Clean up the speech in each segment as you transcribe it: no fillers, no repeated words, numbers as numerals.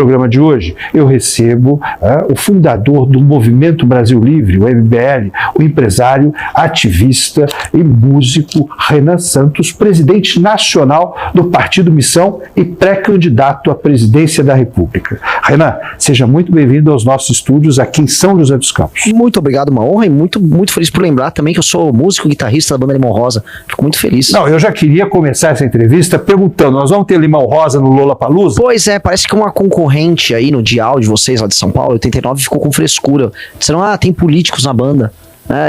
programa de hoje, eu recebo o fundador do Movimento Brasil Livre, o MBL, o empresário, ativista e músico Renan Santos, presidente nacional do Partido Missão e pré-candidato à presidência da República. Renan, seja muito bem-vindo aos nossos estúdios aqui em São José dos Campos. Muito obrigado, uma honra, e muito feliz por lembrar também que eu sou músico e guitarrista da banda Limão Rosa. Fico muito feliz. Não, eu já queria começar essa entrevista perguntando, nós vamos ter Limão Rosa no Lollapalooza? Pois é, parece que uma concorrente aí no dial de vocês lá de São Paulo, 89, ficou com frescura. Disseram, tem políticos na banda.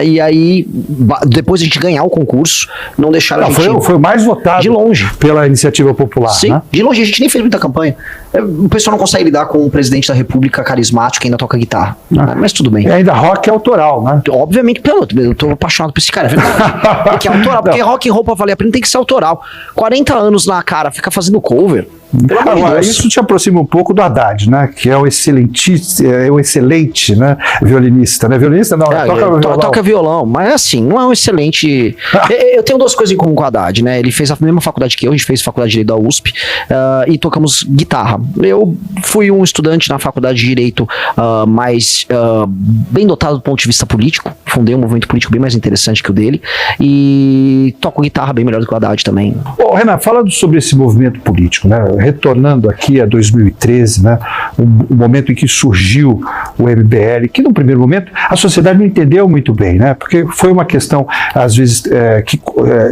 E aí, depois de a gente ganhar o concurso, não deixaram a gente... Foi o mais votado de longe pela iniciativa popular. Sim, né? De longe, a gente nem fez muita campanha. O pessoal não consegue lidar com um presidente da República carismático que ainda toca guitarra. Mas tudo bem. E ainda rock é autoral, né? Obviamente, eu tô apaixonado por esse cara, é verdade. Porque é autoral, porque rock and roll pra valer a pena tem que ser autoral. 40 anos na cara, fica fazendo cover. Agora, isso te aproxima um pouco do Haddad, né? Que é o excelente, né? Violinista, né? Violinista não, toca violão, mas assim, não é um excelente... Eu tenho duas coisas em comum com o Haddad, né? Ele fez a mesma faculdade que eu, a gente fez faculdade de Direito da USP, e tocamos guitarra. Eu fui um estudante na faculdade de Direito mais bem dotado do ponto de vista político, fundei um movimento político bem mais interessante que o dele, e toco guitarra bem melhor do que o Haddad também. Renan, falando sobre esse movimento político, né? Retornando aqui a 2013, né, o momento em que surgiu o MBL, que no primeiro momento a sociedade não entendeu muito bem, né, porque foi uma questão, às vezes, que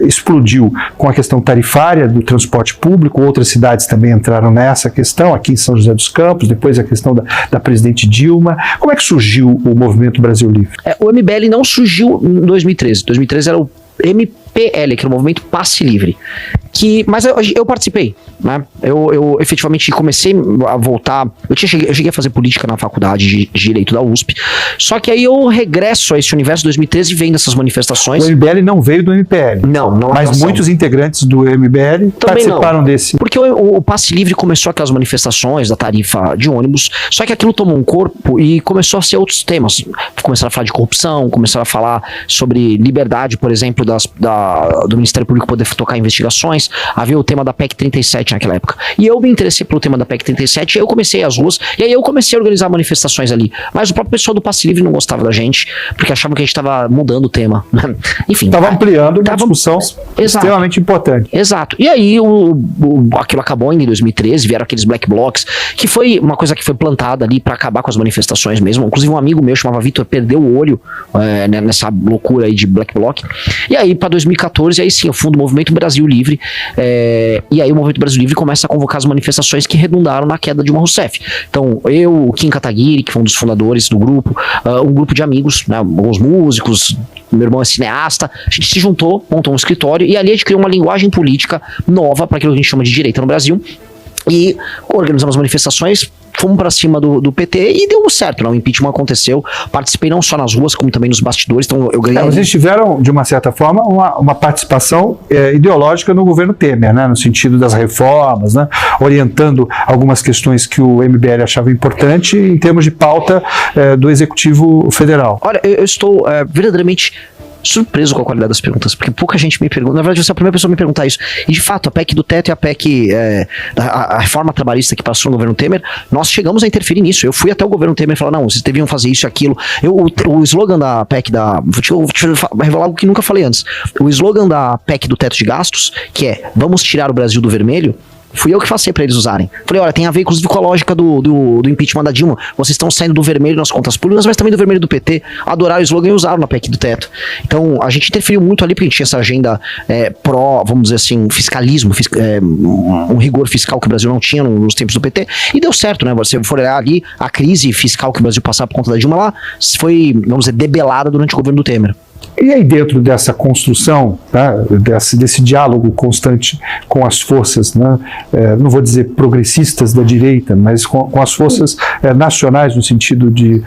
explodiu com a questão tarifária do transporte público, outras cidades também entraram nessa questão, aqui em São José dos Campos, depois a questão da presidente Dilma. Como é que surgiu o Movimento Brasil Livre? O MBL não surgiu em 2013, 2013 era o MPL, que era o Movimento Passe Livre. Mas eu participei, né? Eu efetivamente comecei a voltar. Eu cheguei a fazer política na faculdade de Direito da USP. Só que aí eu regresso a esse universo de 2013 e vem dessas manifestações. O MBL não veio do MPL. Não. Mas muitos integrantes do MBL também participaram desse. Porque o Passe Livre começou aquelas manifestações da tarifa de ônibus, só que aquilo tomou um corpo e começou a ser outros temas. Começaram a falar de corrupção, começaram a falar sobre liberdade, por exemplo, do Ministério Público poder tocar investigações. Havia o tema da PEC 37 naquela época. E eu me interessei pelo tema da PEC 37, eu comecei às ruas, e aí eu comecei a organizar manifestações ali. Mas o próprio pessoal do Passe Livre não gostava da gente, porque achava que a gente estava mudando o tema. Enfim. Estava ampliando uma discussão extremamente importante. Exato. E aí aquilo acabou em 2013, vieram aqueles black blocs, que foi uma coisa que foi plantada ali para acabar com as manifestações mesmo. Inclusive um amigo meu, chamava Vitor, perdeu o olho nessa loucura aí de black bloc. E aí para 2014, aí sim, eu fundo o Movimento Brasil Livre, e aí o Movimento Brasil Livre começa a convocar as manifestações que redundaram na queda de Dilma Rousseff. Então, eu, o Kim Kataguiri, que foi um dos fundadores do grupo, um grupo de amigos, né, alguns músicos, meu irmão é cineasta, a gente se juntou, montou um escritório, e ali a gente criou uma linguagem política nova para aquilo que a gente chama de direita no Brasil, e organizamos manifestações, fomos para cima do PT e deu certo, né? O impeachment aconteceu, participei não só nas ruas, como também nos bastidores, então eu ganhei... Vocês tiveram, de uma certa forma, uma participação ideológica no governo Temer, né? No sentido das reformas, né? Orientando algumas questões que o MBL achava importante em termos de pauta do Executivo Federal. Olha, eu estou verdadeiramente surpreso com a qualidade das perguntas, porque pouca gente me pergunta. Na verdade, você é a primeira pessoa a me perguntar isso. E de fato, a PEC do teto e a PEC, a reforma trabalhista que passou no governo Temer, nós chegamos a interferir nisso. Eu fui até o governo Temer e falar, não, vocês deviam fazer isso e aquilo. O slogan da PEC vou te revelar algo que nunca falei antes. O slogan da PEC do teto de gastos, que é, vamos tirar o Brasil do vermelho, fui eu que passei pra eles usarem. Falei, olha, tem a ver inclusive com a lógica do impeachment da Dilma. Vocês estão saindo do vermelho nas contas públicas, mas também do vermelho do PT. Adoraram o slogan e usaram na PEC do teto. Então, a gente interferiu muito ali, porque a gente tinha essa agenda vamos dizer assim, fiscalismo, um rigor fiscal que o Brasil não tinha nos tempos do PT. E deu certo, né? Você for olhar ali, a crise fiscal que o Brasil passava por conta da Dilma lá, foi, vamos dizer, debelada durante o governo do Temer. E aí dentro dessa construção, tá, desse diálogo constante com as forças, né, não vou dizer progressistas da direita, mas com as forças nacionais, no sentido de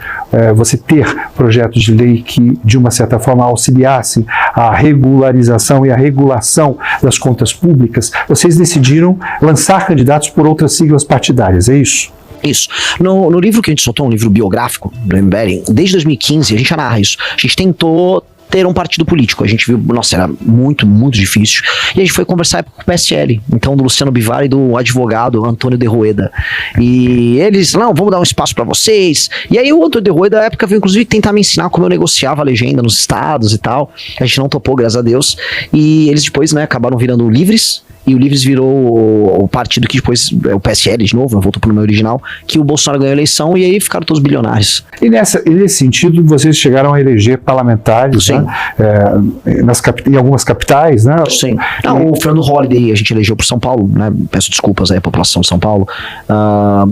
você ter projetos de lei que, de uma certa forma, auxiliassem a regularização e a regulação das contas públicas, vocês decidiram lançar candidatos por outras siglas partidárias, é isso? Isso. No livro que a gente soltou, um livro biográfico do MBL, desde 2015, a gente já narra isso. A gente tentou ter um partido político. A gente viu, nossa, era muito, muito difícil. E a gente foi conversar com o PSL, então do Luciano Bivar e do advogado Antônio de Rueda. E eles, não, vamos dar um espaço para vocês. E aí o Antônio de Rueda, na época, veio inclusive tentar me ensinar como eu negociava a legenda nos estados e tal. A gente não topou, graças a Deus. E eles depois, né, acabaram virando Livres. E o Livres virou o partido que depois, o PSL de novo, voltou pro nome original, que o Bolsonaro ganhou a eleição e aí ficaram todos bilionários. E nesse sentido, vocês chegaram a eleger parlamentares, Sim. Né? Em algumas capitais, né? Sim. Não, o Fernando Holliday a gente elegeu por São Paulo, né? Peço desculpas aí à população de São Paulo.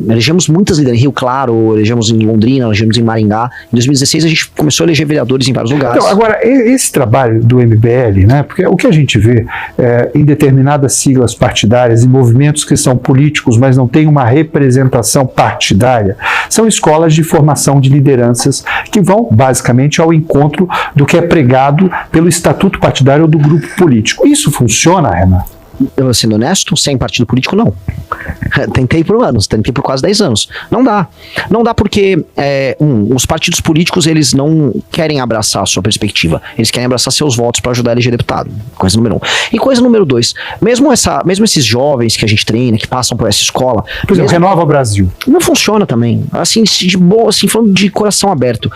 Elegemos muitas líderes em Rio Claro, elegemos em Londrina, elegemos em Maringá. Em 2016 a gente começou a eleger vereadores em vários lugares. Então, agora, esse trabalho do MBL, né? Porque o que a gente vê em determinadas siglas partidárias e movimentos que são políticos, mas não têm uma representação partidária, são escolas de formação de lideranças que vão basicamente ao encontro do que é pregado pelo estatuto partidário ou do grupo político. Isso funciona, Renan? Eu, sendo honesto, sem partido político, não. Tentei por anos, tentei por quase 10 anos. Não dá. Não dá porque, os partidos políticos, eles não querem abraçar a sua perspectiva. Eles querem abraçar seus votos para ajudar a eleger deputado. Coisa número 1. E coisa número 2, mesmo esses jovens que a gente treina, que passam por essa escola... Por exemplo, Renova Brasil. Não funciona também. Assim, de boa, assim, falando de coração aberto.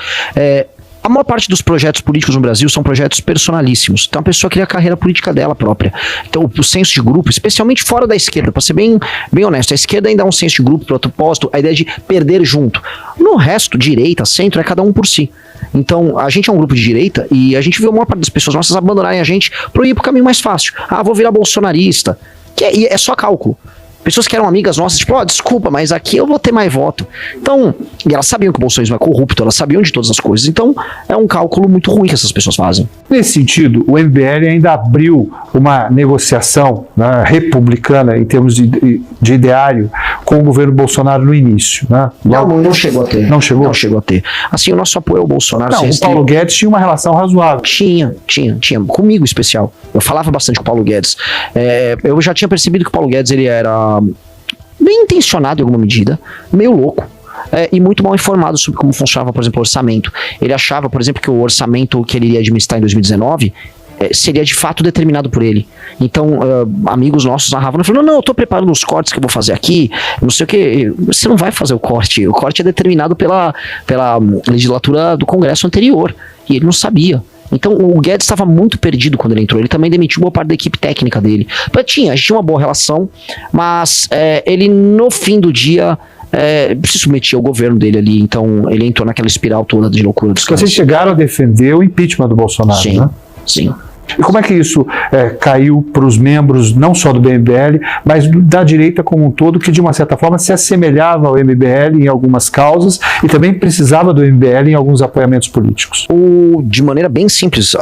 A maior parte dos projetos políticos no Brasil são projetos personalíssimos. Então a pessoa cria a carreira política dela própria. Então o senso de grupo, especialmente fora da esquerda, para ser bem honesto, a esquerda ainda é um senso de grupo, propósito, a ideia de perder junto. No resto, direita, centro, é cada um por si. Então, a gente é um grupo de direita e a gente viu a maior parte das pessoas nossas abandonarem a gente para ir pro caminho mais fácil. Vou virar bolsonarista. E é só cálculo. Pessoas que eram amigas nossas, tipo, desculpa, mas aqui eu vou ter mais voto. Então, e elas sabiam que o bolsonarismo é corrupto, elas sabiam de todas as coisas. Então, é um cálculo muito ruim que essas pessoas fazem. Nesse sentido, o MBL ainda abriu uma negociação, né, republicana em termos de ideário com o governo Bolsonaro no início. Né? Não chegou a ter. Não chegou? Não chegou a ter. Assim, o nosso apoio ao Bolsonaro... Não, o Paulo Guedes tinha uma relação razoável. Tinha. Comigo, em especial. Eu falava bastante com o Paulo Guedes. Eu já tinha percebido que o Paulo Guedes, ele era bem intencionado em alguma medida, meio louco. E muito mal informado sobre como funcionava, por exemplo, o orçamento. Ele achava, por exemplo, que o orçamento que ele iria administrar em 2019 seria de fato determinado por ele. Então, amigos nossos narravam, falando, não, eu tô preparando os cortes que eu vou fazer aqui, não sei o que. Você não vai fazer o corte é determinado pela legislatura do Congresso anterior, e ele não sabia. Então o Guedes estava muito perdido quando ele entrou. Ele também demitiu boa parte da equipe técnica dele. A gente tinha uma boa relação, mas ele no fim do dia se submetia ao governo dele ali. Então ele entrou naquela espiral toda de loucura dos caras. Vocês chegaram a defender o impeachment do Bolsonaro, sim, né? Sim. E como é que isso caiu para os membros, não só do MBL, mas da direita como um todo, que de uma certa forma se assemelhava ao MBL em algumas causas e também precisava do MBL em alguns apoiamentos políticos? De maneira bem simples,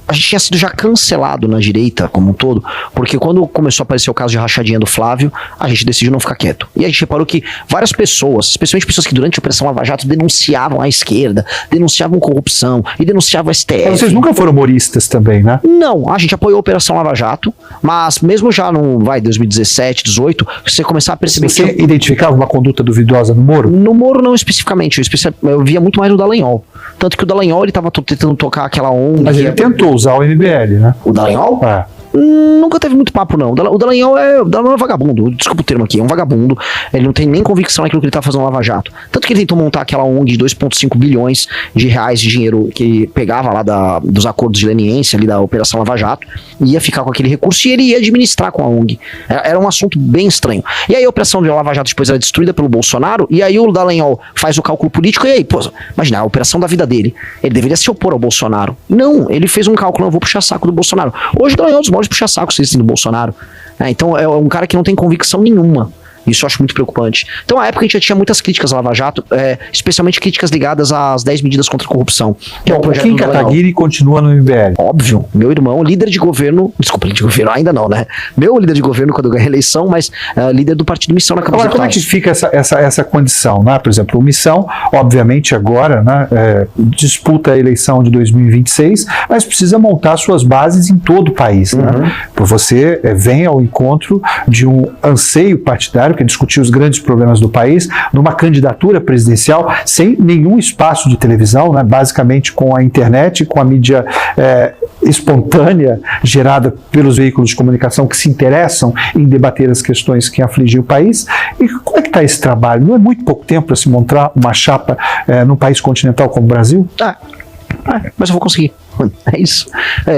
a gente tinha sido já cancelado na direita como um todo, porque quando começou a aparecer o caso de rachadinha do Flávio, a gente decidiu não ficar quieto. E a gente reparou que várias pessoas, especialmente pessoas que durante a Operação Lava Jato denunciavam a esquerda, denunciavam corrupção e denunciavam a STF. Mas vocês nunca foram humoristas também, né? Não, a gente apoiou a Operação Lava Jato, mas mesmo já no 2017, 2018, você começar a perceber você que... identificava uma conduta duvidosa no Moro? No Moro não especificamente, eu via muito mais no Dallagnol. Tanto que o Dallagnol, ele tava tentando tocar aquela ONG... Mas ele tentou usar o MBL, né? O Dallagnol? Nunca teve muito papo, não. O Dallagnol é vagabundo. Desculpa o termo aqui, é um vagabundo. Ele não tem nem convicção naquilo que ele tá fazendo no Lava Jato. Tanto que ele tentou montar aquela ONG de 2,5 bilhões de reais de dinheiro que ele pegava lá dos acordos de leniência ali da Operação Lava Jato, ia ficar com aquele recurso e ele ia administrar com a ONG. Era um assunto bem estranho. E aí a Operação de Lava Jato depois era destruída pelo Bolsonaro, e aí o Dallagnol faz o cálculo político, e aí, imagina, a operação da vida dele. Ele deveria se opor ao Bolsonaro. Não, ele fez um cálculo, não, eu vou puxar saco do Bolsonaro. Hoje o Dallagnol desmorde puxar saco do Bolsonaro. Então é um cara que não tem convicção nenhuma. Isso eu acho muito preocupante. Então, na época, a gente já tinha muitas críticas à Lava Jato, especialmente críticas ligadas às 10 medidas contra a corrupção. Bom, o Kim Kataguiri continua no MBL. Óbvio. Meu irmão, líder de governo... Desculpa, líder de governo ainda não, né? Meu líder de governo quando eu ganhei a eleição, mas líder do Partido Missão na Câmara dos Deputados. Agora, como é que fica essa condição, né? Por exemplo, o Missão, obviamente, agora, né, disputa a eleição de 2026, mas precisa montar suas bases em todo o país. Né? Você vem ao encontro de um anseio partidário que discutir os grandes problemas do país, numa candidatura presidencial sem nenhum espaço de televisão, né? Basicamente com a internet, com a mídia espontânea gerada pelos veículos de comunicação que se interessam em debater as questões que afligem o país. E como é que está esse trabalho? Não é muito pouco tempo para se montar uma chapa num país continental como o Brasil? Mas eu vou conseguir. É isso.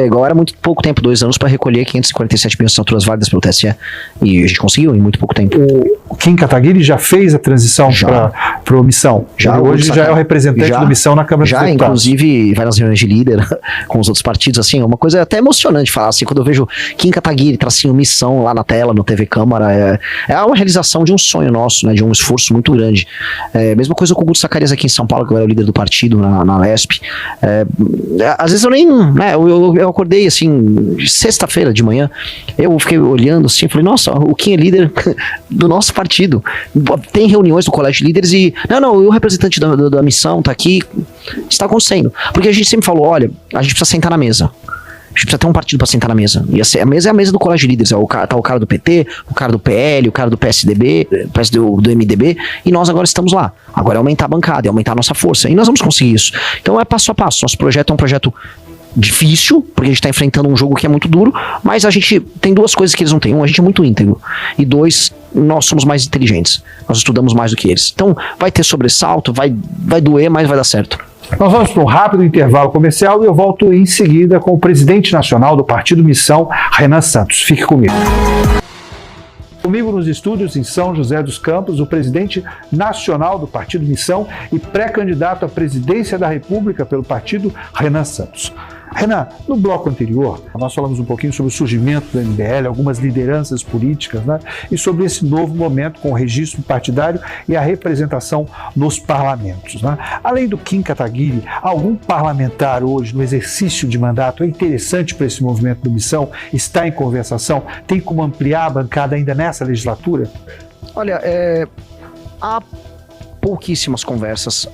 Igual era muito pouco tempo, 2 anos, para recolher 547 mil assinaturas válidas pelo TSE. E a gente conseguiu em muito pouco tempo. O Kim Kataguiri já fez a transição para o Missão. Já, hoje já é o representante do Missão na Câmara dos Deputados. Inclusive, vai nas reuniões de líder com os outros partidos, assim, é uma coisa até emocionante falar, assim, quando eu vejo Kim Kataguiri, tracinho Missão lá na tela, no TV Câmara, é uma realização de um sonho nosso, né, de um esforço muito grande. Mesma coisa com o Guto Zacarias aqui em São Paulo, que era o líder do partido na Lesp. Às vezes eu nem, né, eu acordei, assim, sexta-feira de manhã, eu fiquei olhando assim, falei, nossa, o Kim é líder do nosso partido. Tem reuniões do colégio de líderes e, não, o representante da missão tá aqui, está acontecendo. Porque a gente sempre falou, olha, a gente precisa sentar na mesa. A gente precisa ter um partido para sentar na mesa. E a mesa é a mesa do colégio de líderes. Tá o cara do PT, o cara do PL, o cara do PSDB, do MDB, e nós agora estamos lá. Agora é aumentar a bancada, é aumentar a nossa força. E nós vamos conseguir isso. Então é passo a passo. Nosso projeto é um projeto difícil, porque a gente está enfrentando um jogo que é muito duro, mas a gente tem 2 coisas que eles não têm. Um, a gente é muito íntegro. E 2, nós somos mais inteligentes. Nós estudamos mais do que eles. Então vai ter sobressalto, vai doer, mas vai dar certo. Nós vamos para um rápido intervalo comercial e eu volto em seguida com o presidente nacional do Partido Missão, Renan Santos. Fique comigo. Comigo nos estúdios em São José dos Campos, o presidente nacional do Partido Missão e pré-candidato à presidência da República pelo partido, Renan Santos. Renan, no bloco anterior, nós falamos um pouquinho sobre o surgimento do MBL, algumas lideranças políticas, né? E sobre esse novo momento com o registro partidário e a representação nos parlamentos, né? Além do Kim Kataguiri, algum parlamentar hoje no exercício de mandato é interessante para esse movimento do Missão? Está em conversação? Tem como ampliar a bancada ainda nessa legislatura? Olha, há pouquíssimas conversas,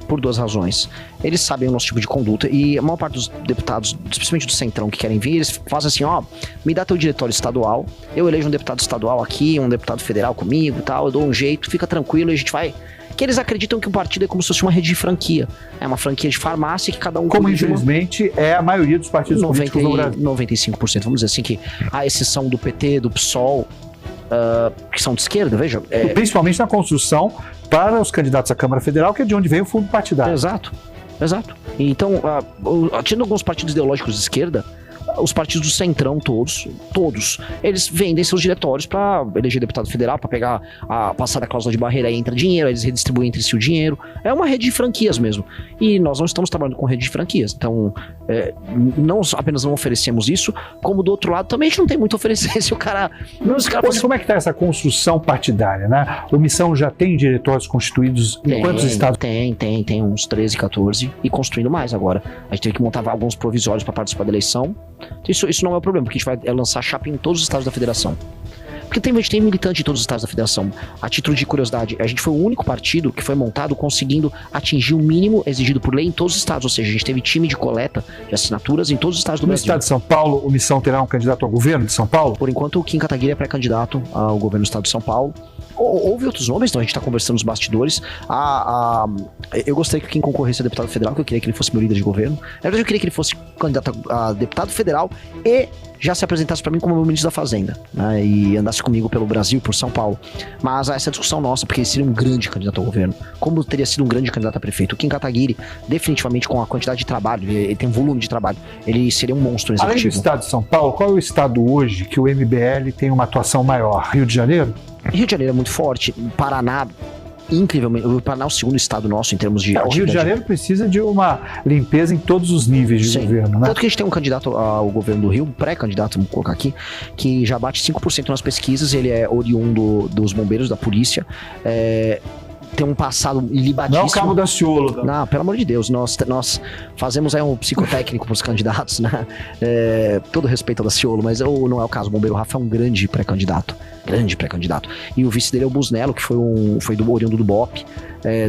por 2 razões. Eles sabem o nosso tipo de conduta e a maior parte dos deputados, especialmente do Centrão, que querem vir, eles fazem assim, me dá teu diretório estadual, eu elejo um deputado estadual aqui, um deputado federal comigo e tal, eu dou um jeito, fica tranquilo e a gente vai... Que eles acreditam que o partido é como se fosse uma rede de franquia. É uma franquia de farmácia que cada um... Como infelizmente é a maioria dos partidos políticos no Brasil. 95%, vamos dizer assim, que a exceção do PT, do PSOL, que são de esquerda, veja... Principalmente na construção para os candidatos à Câmara Federal, que é de onde vem o fundo partidário. Exato. Então, tirando alguns partidos ideológicos de esquerda, os partidos do Centrão todos, eles vendem seus diretórios para eleger deputado federal, para pegar passar da cláusula de barreira e entra dinheiro, eles redistribuem entre si o dinheiro. É uma rede de franquias mesmo. E nós não estamos trabalhando com rede de franquias. Então, não apenas não oferecemos isso, como do outro lado também a gente não tem muito a oferecer. Se o cara... Como é que está essa construção partidária, né? O Missão já tem diretórios constituídos em quantos estados? Tem uns 13, 14 e construindo mais agora. A gente teve que montar alguns provisórios para participar da eleição. Isso não é o problema, porque a gente vai lançar chapa em todos os estados da federação. Porque a gente tem militante em todos os estados da federação. A título de curiosidade, a gente foi o único partido que foi montado conseguindo atingir o mínimo exigido por lei em todos os estados. Ou seja, a gente teve time de coleta de assinaturas em todos os estados do Brasil. No estado de São Paulo, o Missão terá um candidato ao governo de São Paulo? Por enquanto, o Kim Kataguiri é pré-candidato ao governo do estado de São Paulo. Houve outros nomes, então a gente está conversando nos bastidores. Eu gostaria que o Kim concorresse a deputado federal, que eu queria que ele fosse meu líder de governo. Na verdade, eu queria que ele fosse candidato a deputado federal e já se apresentasse para mim como meu ministro da Fazenda, né, e andasse comigo pelo Brasil, por São Paulo. Mas essa discussão nossa, porque ele seria um grande candidato ao governo, como teria sido um grande candidato a prefeito. O Kim Kataguiri, definitivamente, com a quantidade de trabalho, ele tem um volume de trabalho, ele seria um monstro executivo. Além do estado de São Paulo, qual é o estado hoje que o MBL tem uma atuação maior? Rio de Janeiro? Rio de Janeiro é muito forte, Paraná, incrivelmente, o Paraná é o segundo estado nosso em termos de atividade. O Rio de Janeiro precisa de uma limpeza em todos os níveis de governo, né? Tanto que a gente tem um candidato ao governo do Rio, um pré-candidato, vamos colocar aqui, que já bate 5% nas pesquisas, ele é oriundo dos bombeiros, da polícia, tem um passado ilibadíssimo. Não é o Cabo da Ciolo. Não, pelo amor de Deus, nós fazemos um psicotécnico para os candidatos, né? Todo respeito ao da Ciolo, mas não é o caso. O bombeiro Rafa é um grande pré-candidato. grande pré-candidato. E o vice dele é o Busnello, que foi do oriundo do BOP.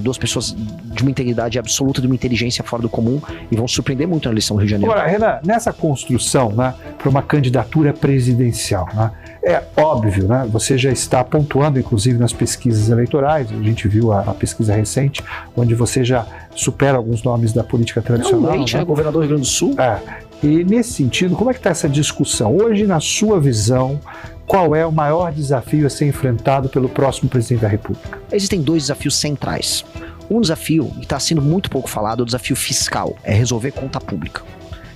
Duas pessoas de uma integridade absoluta, de uma inteligência fora do comum, e vão surpreender muito na eleição do Rio de Janeiro. Agora, Renan, nessa construção, né, para uma candidatura presidencial, né, é óbvio, né, você já está pontuando, inclusive nas pesquisas eleitorais, a gente viu a pesquisa recente, onde você já supera alguns nomes da política tradicional. O Leite, né, governador do Rio Grande do Sul. E nesse sentido, como é que está essa discussão? Hoje, na sua visão, qual é o maior desafio a ser enfrentado pelo próximo presidente da República? Existem dois desafios centrais. Um desafio, que está sendo muito pouco falado, é o desafio fiscal, é resolver conta pública.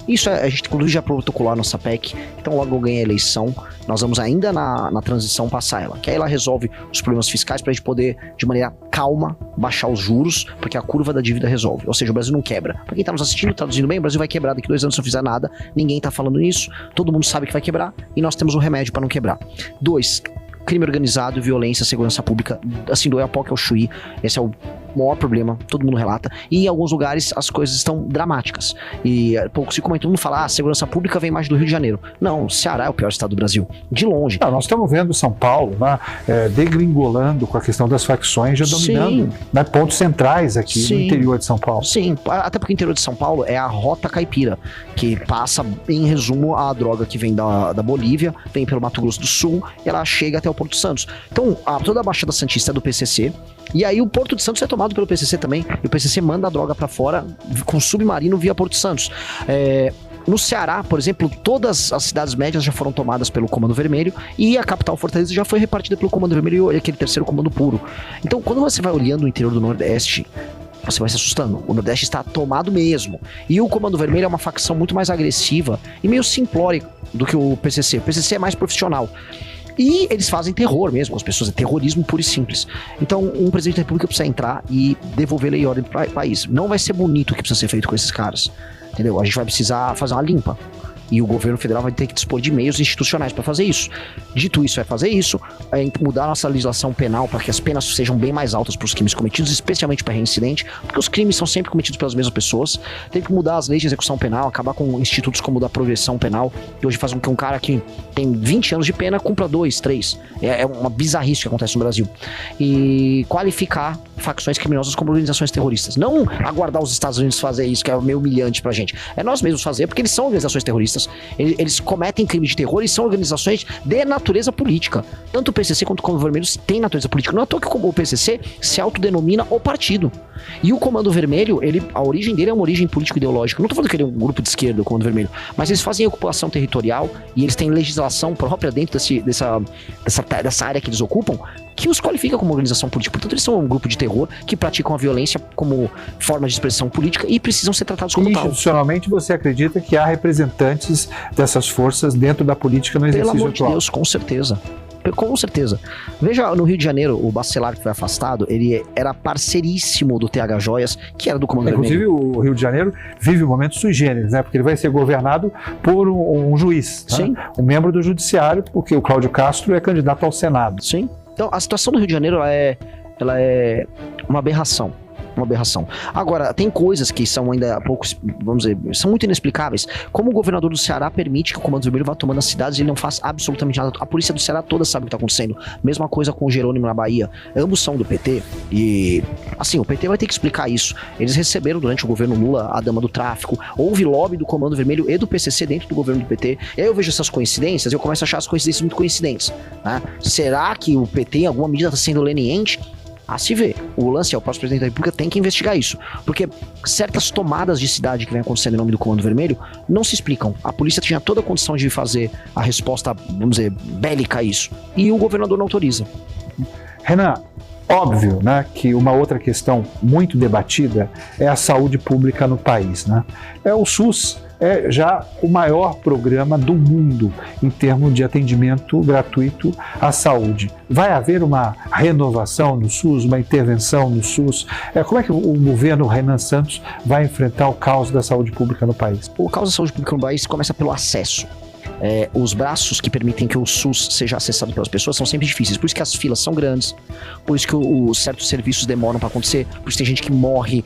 Isso a gente inclusive já protocolou a nossa PEC, então logo ganha a eleição, nós vamos ainda na transição passar ela, que aí ela resolve os problemas fiscais para a gente poder, de maneira calma, baixar os juros, porque a curva da dívida resolve, ou seja, o Brasil não quebra. Para quem está nos assistindo, traduzindo bem, o Brasil vai quebrar daqui 2 anos se não fizer nada, ninguém está falando nisso, todo mundo sabe que vai quebrar, e nós temos um remédio para não quebrar. 2, crime organizado, violência, segurança pública, assim, do Oiapoque ao Chuí, esse é o maior problema, todo mundo relata, e em alguns lugares as coisas estão dramáticas, e pouco se comentou, todo mundo fala, segurança pública vem mais do Rio de Janeiro. Não, o Ceará é o pior estado do Brasil, de longe. Não, nós estamos vendo São Paulo, né, degringolando com a questão das facções, já dominando, né, pontos centrais aqui no interior de São Paulo. Sim, até porque o interior de São Paulo é a rota caipira, que passa, em resumo, a droga que vem da Bolívia, vem pelo Mato Grosso do Sul, e ela chega até o Porto Santos. Então, toda a Baixada Santista é do PCC, e aí o Porto de Santos é tomado pelo PCC também, e o PCC manda a droga pra fora com submarino via Porto Santos. No Ceará, por exemplo, todas as cidades médias já foram tomadas pelo Comando Vermelho, e a capital Fortaleza já foi repartida pelo Comando Vermelho e aquele terceiro Comando Puro. Então, quando você vai olhando o interior do Nordeste, você vai se assustando. O Nordeste está tomado mesmo. E o Comando Vermelho é uma facção muito mais agressiva e meio simplória do que o PCC. O PCC é mais profissional. E eles fazem terror mesmo, as pessoas, é terrorismo puro e simples. Então, um presidente da República precisa entrar e devolver lei e ordem para o país. Não vai ser bonito o que precisa ser feito com esses caras, entendeu? A gente vai precisar fazer uma limpa. E o governo federal vai ter que dispor de meios institucionais para fazer isso. Dito isso, é fazer isso, mudar a nossa legislação penal para que as penas sejam bem mais altas para os crimes cometidos, especialmente para reincidente, porque os crimes são sempre cometidos pelas mesmas pessoas. Tem que mudar as leis de execução penal, acabar com institutos como o da progressão penal, que hoje faz com que um cara que tem 20 anos de pena cumpra 2, 3. É uma bizarrice que acontece no Brasil. E qualificar facções criminosas como organizações terroristas. Não aguardar os Estados Unidos fazer isso, que é meio humilhante pra gente. É nós mesmos fazer, porque eles são organizações terroristas. Eles cometem crimes de terror e são organizações de natureza política. Tanto o PCC quanto o Comando Vermelho têm natureza política. Não é à toa que o PCC se autodenomina o partido. E o Comando Vermelho, a origem dele é uma origem político-ideológica. Não tô falando que ele é um grupo de esquerda, o Comando Vermelho, mas eles fazem ocupação territorial e eles têm legislação própria dentro dessa área que eles ocupam, que os qualifica como organização política. Portanto, eles são um grupo de terror que praticam a violência como forma de expressão política e precisam ser tratados como tal. Institucionalmente, você acredita que há representantes dessas forças dentro da política no exercício atual? Pelo amor de Deus, com certeza. Com certeza. Veja, no Rio de Janeiro, o Bacelar, que foi afastado, ele era parceiríssimo do TH Joias, que era do Comando Vermelho. Inclusive, o Rio de Janeiro vive um momento sui generis, né? Porque ele vai ser governado por um juiz, sim, né? Um membro do judiciário, porque o Cláudio Castro é candidato ao Senado. Sim. Então, a situação do Rio de Janeiro ela é uma aberração. Uma aberração. Agora, tem coisas que são ainda poucos, vamos dizer, são muito inexplicáveis. Como o governador do Ceará permite que o Comando Vermelho vá tomando as cidades e ele não faz absolutamente nada. A polícia do Ceará toda sabe o que está acontecendo. Mesma coisa com o Jerônimo na Bahia. Ambos são do PT e, assim, o PT vai ter que explicar isso. Eles receberam durante o governo Lula a dama do tráfico. Houve lobby do Comando Vermelho e do PCC dentro do governo do PT. E aí eu vejo essas coincidências e eu começo a achar as coincidências muito coincidentes, né? Será que o PT em alguma medida está sendo leniente? A se vê. O lance é o próximo presidente da República tem que investigar isso. Porque certas tomadas de cidade que vem acontecendo em nome do Comando Vermelho não se explicam. A polícia tinha toda a condição de fazer a resposta, vamos dizer, bélica a isso. E o governador não autoriza. Renan, óbvio, né, que uma outra questão muito debatida é a saúde pública no país, né? O SUS é já o maior programa do mundo em termos de atendimento gratuito à saúde. Vai haver uma renovação no SUS, uma intervenção no SUS? Como é que o governo Renan Santos vai enfrentar o caos da saúde pública no país? O caos da saúde pública no país começa pelo acesso. os braços que permitem que o SUS seja acessado pelas pessoas são sempre difíceis. Por isso que as filas são grandes, por isso que os certos serviços demoram para acontecer, por isso tem gente que morre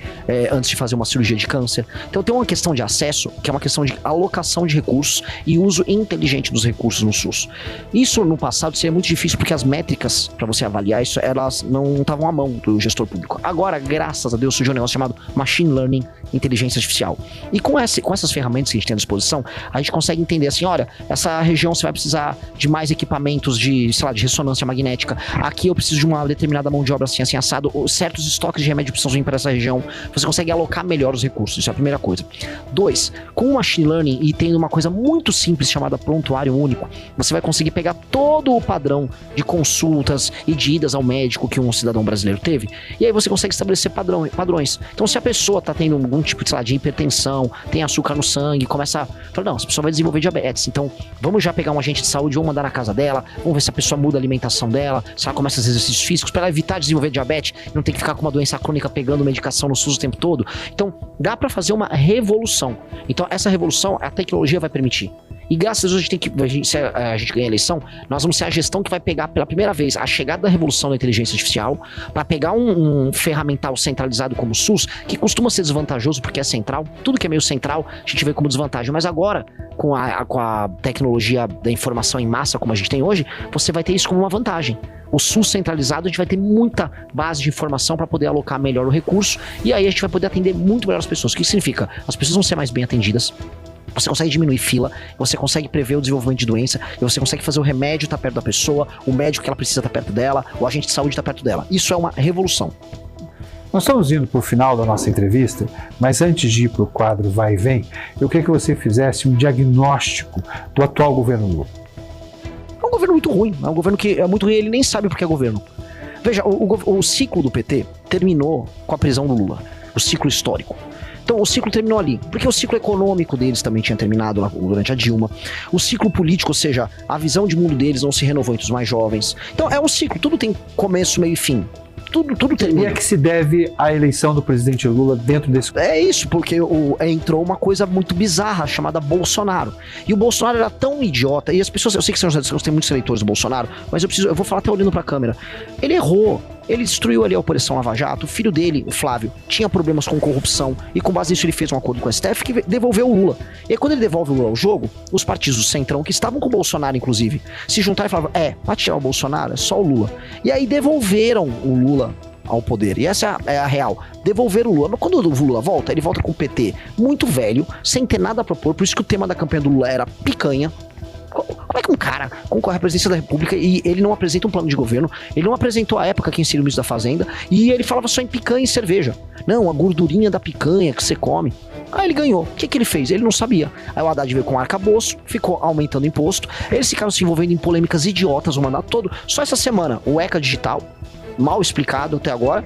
antes de fazer uma cirurgia de câncer. Então tem uma questão de acesso, que é uma questão de alocação de recursos e uso inteligente dos recursos no SUS. Isso no passado seria muito difícil porque as métricas para você avaliar isso, elas não estavam à mão do gestor público. Agora, graças a Deus, surgiu um negócio chamado Machine Learning, inteligência artificial. E com essas ferramentas que a gente tem à disposição, a gente consegue entender assim, olha, essa região você vai precisar de mais equipamentos de, sei lá, de ressonância magnética. Aqui eu preciso de uma determinada mão de obra assim, assim, assado. Certos estoques de remédio precisam vir para essa região. Você consegue alocar melhor os recursos. Isso é a primeira coisa. 2, com o Machine Learning e tendo uma coisa muito simples chamada prontuário único, você vai conseguir pegar todo o padrão de consultas e de idas ao médico que um cidadão brasileiro teve, e aí você consegue estabelecer padrões. Então, se a pessoa tá tendo algum tipo de, sei lá, de hipertensão, tem açúcar no sangue, começa a falar, não, essa pessoa vai desenvolver diabetes, então vamos já pegar um agente de saúde, vamos mandar na casa dela, vamos ver se a pessoa muda a alimentação dela, se ela começa os exercícios físicos, para ela evitar desenvolver diabetes, não ter que ficar com uma doença crônica pegando medicação no SUS o tempo todo. Então, dá para fazer uma revolução. Então, essa revolução a tecnologia vai permitir. E graças a Deus se a gente ganha a eleição, nós vamos ser a gestão que vai pegar pela primeira vez a chegada da revolução da inteligência artificial para pegar um ferramental centralizado como o SUS, que costuma ser desvantajoso porque é central. Tudo que é meio central a gente vê como desvantagem, mas agora com a tecnologia da informação em massa como a gente tem hoje, você vai ter isso como uma vantagem. O SUS centralizado, a gente vai ter muita base de informação para poder alocar melhor o recurso, e aí a gente vai poder atender muito melhor as pessoas. O que significa? As pessoas vão ser mais bem atendidas, você consegue diminuir fila, você consegue prever o desenvolvimento de doença, e você consegue fazer o remédio estar perto da pessoa, o médico que ela precisa estar perto dela, o agente de saúde estar perto dela. Isso é uma revolução. Nós estamos indo para o final da nossa entrevista, mas antes de ir para o quadro Vai e Vem, eu queria que você fizesse um diagnóstico do atual governo Lula. É um governo muito ruim, é um governo que é muito ruim, ele nem sabe porque é governo. Veja, o ciclo do PT terminou com a prisão do Lula, o ciclo histórico. Então o ciclo terminou ali, porque o ciclo econômico deles também tinha terminado lá durante a Dilma, o ciclo político, ou seja, a visão de mundo deles não se renovou entre os mais jovens. Então é um ciclo, tudo tem começo, meio e fim. Tudo termina. E a que se deve a eleição do presidente Lula dentro desse... É isso, porque entrou uma coisa muito bizarra chamada Bolsonaro. E o Bolsonaro era tão idiota, e as pessoas, eu sei que você tem muitos eleitores do Bolsonaro, mas eu vou falar até olhando pra câmera. Ele errou. Ele destruiu ali a Operação Lava Jato. O filho dele, o Flávio, tinha problemas com corrupção, e com base nisso ele fez um acordo com o STF que devolveu o Lula. E aí, quando ele devolve o Lula ao jogo, os partidos do Centrão, que estavam com o Bolsonaro inclusive, se juntaram e falavam, pra tirar o Bolsonaro é só o Lula. E aí devolveram o Lula ao poder. E essa é a real. Devolver o Lula. Mas quando o Lula volta, ele volta com o PT muito velho, sem ter nada a propor. Por isso que o tema da campanha do Lula era picanha. Como é que um cara concorre à presidência da República e ele não apresenta um plano de governo? Ele não apresentou a época quem seria o ministro da Fazenda, e ele falava só em picanha e cerveja. Não, a gordurinha da picanha que você come. Aí ele ganhou. O que ele fez? Ele não sabia. Aí o Haddad veio com arcabouço, ficou aumentando o imposto. Eles ficaram se envolvendo em polêmicas idiotas o mandato todo. Só essa semana, o ECA digital, mal explicado até agora.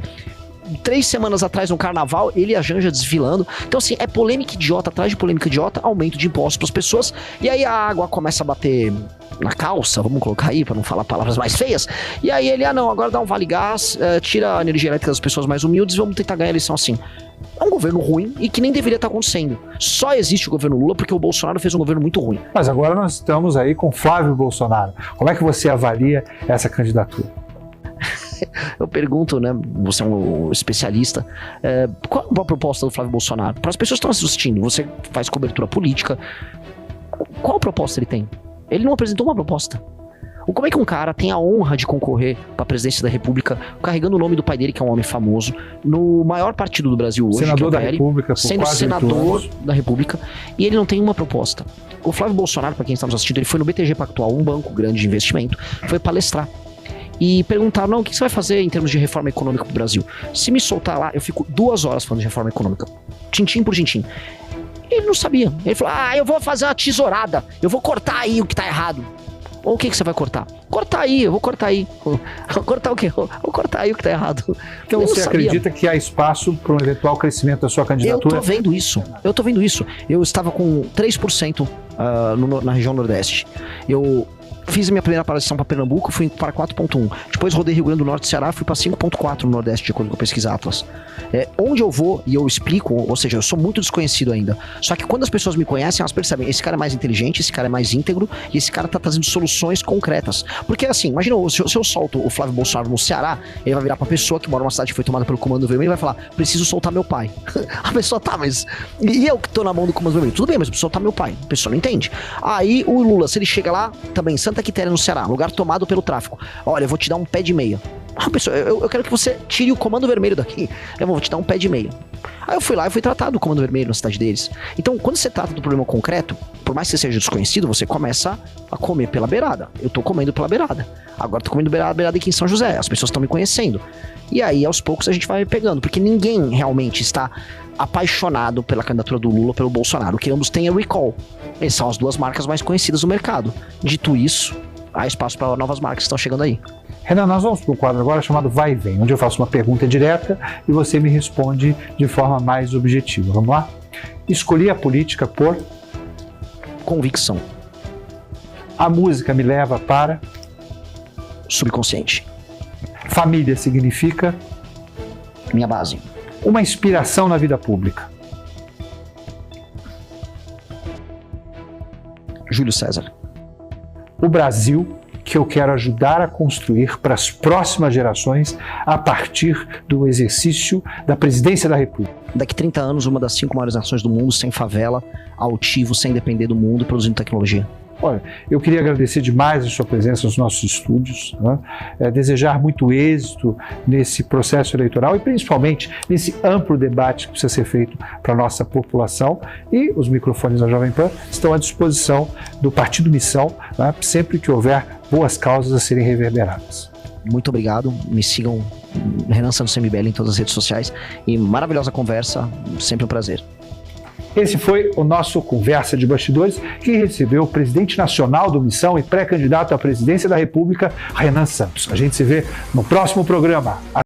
3 semanas atrás, no carnaval, ele e a Janja desfilando. Então, assim, é polêmica idiota atrás de polêmica idiota, aumento de impostos para as pessoas, e aí a água começa a bater na calça, vamos colocar aí, para não falar palavras mais feias, e aí ele, não, agora dá um vale gás, tira a energia elétrica das pessoas mais humildes, vamos tentar ganhar a eleição assim. É um governo ruim e que nem deveria estar acontecendo. Só existe o governo Lula porque o Bolsonaro fez um governo muito ruim. Mas agora nós estamos aí com Flávio Bolsonaro. Como é que você avalia essa candidatura? Eu pergunto, né? Você é um especialista. Qual a proposta do Flávio Bolsonaro? Para as pessoas que estão assistindo, você faz cobertura política. Qual proposta ele tem? Ele não apresentou uma proposta. Como é que um cara tem a honra de concorrer para a presidência da República, carregando o nome do pai dele, que é um homem famoso, no maior partido do Brasil hoje, senador que é o da República, sendo senador da República, e ele não tem uma proposta. O Flávio Bolsonaro, para quem está nos assistindo, ele foi no BTG Pactual, um banco grande de investimento, foi palestrar. E perguntaram, não, o que você vai fazer em termos de reforma econômica pro Brasil? Se me soltar lá, eu fico 2 horas falando de reforma econômica. Tintim por tintim. Ele não sabia. Ele falou, eu vou fazer uma tesourada. Eu vou cortar aí o que tá errado. Ou o que você vai cortar? Cortar aí, eu vou cortar aí. Vou cortar o quê? Vou cortar aí o que tá errado. Então você acredita que há espaço para um eventual crescimento da sua candidatura? Eu tô vendo isso. Eu estava com 3% na região Nordeste. fiz a minha primeira aparição para Pernambuco, fui para 4.1. Depois rodei Rio Grande do Norte e Ceará, fui para 5.4 no Nordeste, de acordo com a pesquisa Atlas. Onde eu vou e eu explico, ou seja, eu sou muito desconhecido ainda. Só que quando as pessoas me conhecem, elas percebem, esse cara é mais inteligente, esse cara é mais íntegro, e esse cara tá trazendo soluções concretas. Porque assim, imagina, se eu solto o Flávio Bolsonaro no Ceará, ele vai virar pra pessoa que mora numa cidade que foi tomada pelo Comando Vermelho e vai falar, preciso soltar meu pai. A pessoa tá, mas... E eu que tô na mão do Comando Vermelho? Tudo bem, mas preciso soltar meu pai. A pessoa não entende. Aí o Lula, se ele chega lá, também em Santa Quitéria, no Ceará, lugar tomado pelo tráfico. Olha, eu vou te dar um pé de meia. Pessoal, eu quero que você tire o Comando Vermelho daqui. Eu vou te dar um pé de meia. Aí eu fui lá e fui tratado do Comando Vermelho na cidade deles. Então, quando você trata do problema concreto, por mais que você seja desconhecido, você começa a comer pela beirada. Eu tô comendo pela beirada. Agora tô comendo pela beirada aqui em São José. As pessoas estão me conhecendo. E aí, aos poucos, a gente vai pegando. Porque ninguém realmente está apaixonado pela candidatura do Lula, pelo Bolsonaro. O que ambos têm é recall. Essas são as duas marcas mais conhecidas do mercado. Dito isso, há espaço para novas marcas que estão chegando aí. Renan, nós vamos para um quadro agora chamado Vai e Vem, onde eu faço uma pergunta direta e você me responde de forma mais objetiva. Vamos lá? Escolhi a política por... Convicção. A música me leva para... Subconsciente. Família significa... Minha base. Uma inspiração na vida pública. Júlio César. O Brasil que eu quero ajudar a construir para as próximas gerações a partir do exercício da presidência da República. Daqui 30 anos, uma das 5 maiores nações do mundo, sem favela, altivo, sem depender do mundo, produzindo tecnologia. Olha, eu queria agradecer demais a sua presença nos nossos estúdios, né? Desejar muito êxito nesse processo eleitoral e principalmente nesse amplo debate que precisa ser feito para a nossa população, e os microfones da Jovem Pan estão à disposição do Partido Missão, né? Sempre que houver boas causas a serem reverberadas. Muito obrigado, me sigam Renan Santos MBL em todas as redes sociais e maravilhosa conversa, sempre um prazer. Esse foi o nosso Conversa de Bastidores, que recebeu o presidente nacional do Missão e pré-candidato à presidência da República, Renan Santos. A gente se vê no próximo programa.